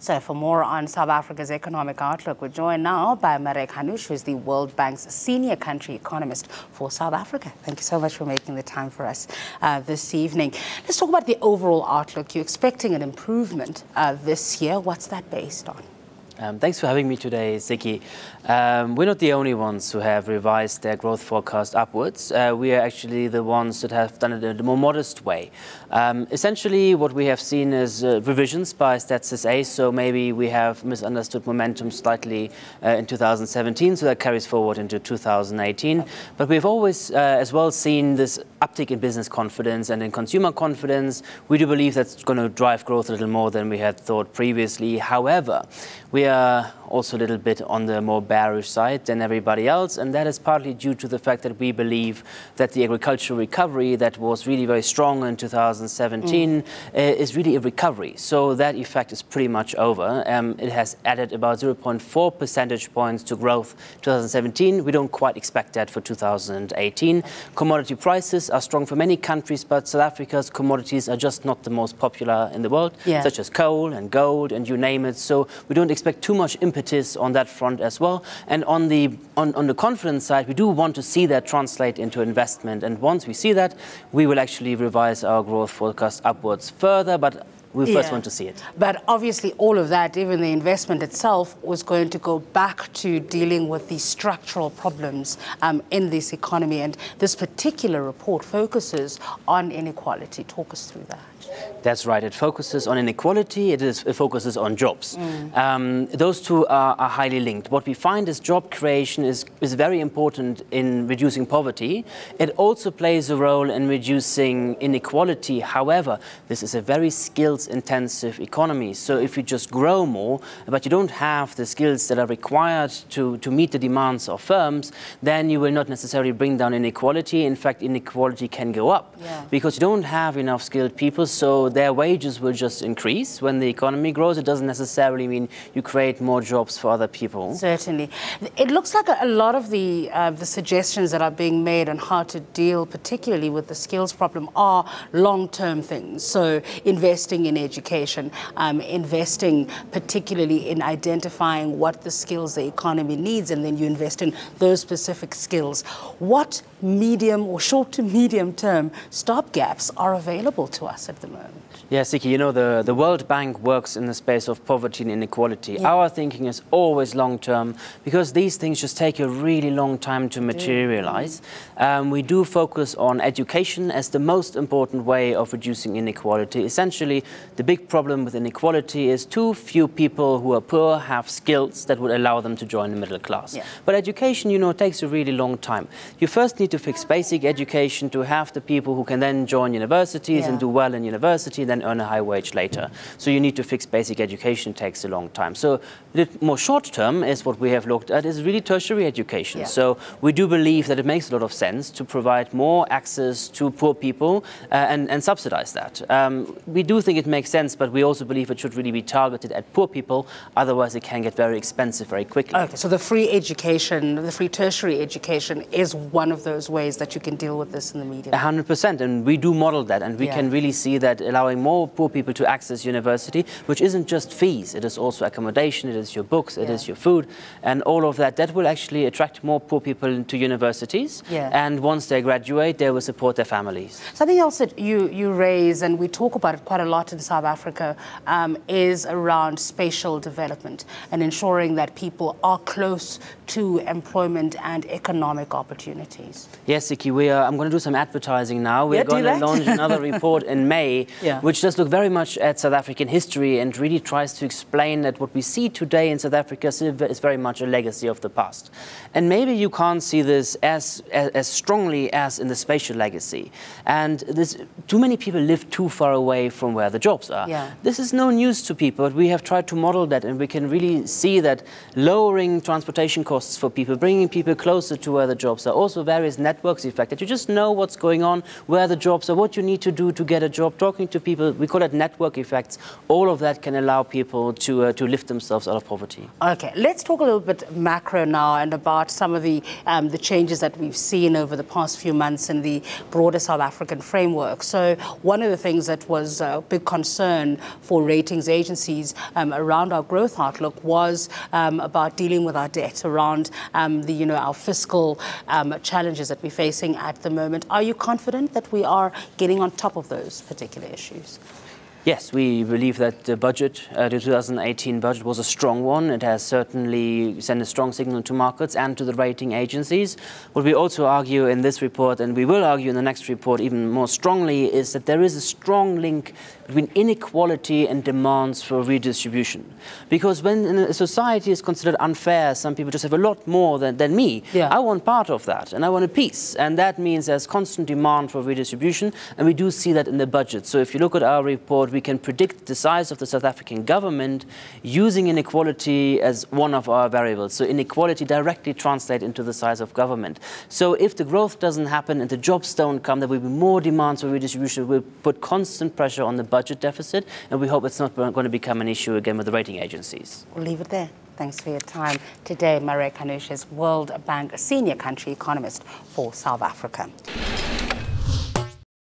So for more on South Africa's economic outlook, we're joined now by Marek Hanush, who's the World Bank's senior country economist for South Africa. Thank you so much for making the time for us this evening. Let's talk about the overall outlook. You're expecting an improvement this year. What's that based on? Thanks for having me today, Ziki. We're not the only ones who have revised their growth forecast upwards. We are actually the ones that have done it in a more modest way. Essentially, what we have seen is revisions by Stats SA, so maybe we have misunderstood momentum slightly in 2017, so that carries forward into 2018. But we've always as well seen this uptick in business confidence and in consumer confidence. We do believe that's going to drive growth a little more than we had thought previously. However, we are also a little bit on the more bearish side than everybody else, and that is partly due to the fact that we believe that the agricultural recovery that was really very strong in 2017 is really a recovery. So that effect is pretty much over. It has added about 0.4 percentage points to growth 2017. We don't quite expect that for 2018. Commodity prices are strong for many countries, but South Africa's commodities are just not the most popular in the world, such as coal and gold and you name it. So we don't expect too much impetus on that front as well. And on the confidence side, we do want to see that translate into investment. And once we see that, we will actually revise our growth forecast upwards further. But we first want to see it. But obviously all of that, even the investment itself, was going to go back to dealing with the structural problems in this economy. And this particular report focuses on inequality. Talk us through that. That's right. It focuses on inequality. It focuses on jobs. Those two are highly linked. What we find is job creation is very important in reducing poverty. It also plays a role in reducing inequality. However, this is a very skills-intensive economy. So if you just grow more, but you don't have the skills that are required to meet the demands of firms, then you will not necessarily bring down inequality. In fact, inequality can go up because you don't have enough skilled people. So their wages will just increase. When the economy grows, it doesn't necessarily mean you create more jobs for other people. Certainly. It looks like a lot of the suggestions that are being made on how to deal particularly with the skills problem are long-term things. So investing in education, investing particularly in identifying what the skills the economy needs, and then you invest in those specific skills. What medium or short to medium term stopgaps are available to us at the moment? Yes, Siki, you know, the World Bank works in the space of poverty and inequality. Our thinking is always long-term because these things just take a really long time to materialize. We do focus on education as the most important way of reducing inequality. Essentially, the big problem with inequality is too few people who are poor have skills that would allow them to join the middle class. But education, you know, takes a really long time. You first need to fix basic education to have the people who can then join universities and do well in university, then earn a high wage later. So you need to fix basic education, takes a long time. So the more short term is what we have looked at is really tertiary education. So we do believe that it makes a lot of sense to provide more access to poor people and subsidize that. We do think it makes sense, but we also believe it should really be targeted at poor people. Otherwise, it can get very expensive very quickly. Okay, so the free education, the free tertiary education is one of those ways that you can deal with this in the medium. 100%, and we do model that, and we can really see that allowing more poor people to access university, which isn't just fees, it is also accommodation, it is your books, it is your food, and all of that, that will actually attract more poor people to universities. And once they graduate, they will support their families. Something else that you raise, and we talk about it quite a lot in South Africa, is around spatial development and ensuring that people are close to employment and economic opportunities. Yes, Siki, I'm going to do some advertising now. We're going to launch another report in May, which does look very much at South African history and really tries to explain that what we see today in South Africa is very much a legacy of the past. And maybe you can't see this as strongly as in the spatial legacy. And too many people live too far away from where the jobs are. This is no news to people, but we have tried to model that, and we can really see that lowering transportation costs for people, bringing people closer to where the jobs are, also various various networks effect, that you just know what's going on, where the jobs are, what you need to do to get a job, talking to people. We call it network effects. All of that can allow people to lift themselves out of poverty. Okay, let's talk a little bit macro now and about some of the changes that we've seen over the past few months in the broader South African framework. So one of the things that was a big concern for ratings agencies around our growth outlook was about dealing with our debt, around our fiscal challenges that we're facing at the moment. Are you confident that we are getting on top of those particular issues? Yes, we believe that the budget, the 2018 budget, was a strong one. It has certainly sent a strong signal to markets and to the rating agencies. What we also argue in this report, and we will argue in the next report even more strongly, is that there is a strong link between inequality and demands for redistribution. Because when a society is considered unfair, some people just have a lot more than me. Yeah. I want part of that, and I want a piece. And that means there's constant demand for redistribution, and we do see that in the budget. So if you look at our report, we can predict the size of the South African government using inequality as one of our variables. So inequality directly translates into the size of government. So if the growth doesn't happen and the jobs don't come, there will be more demands for redistribution. We'll put constant pressure on the budget deficit, and we hope it's not going to become an issue again with the rating agencies. We'll leave it there. Thanks for your time. Today, Marek Hanush is World Bank Senior Country Economist for South Africa.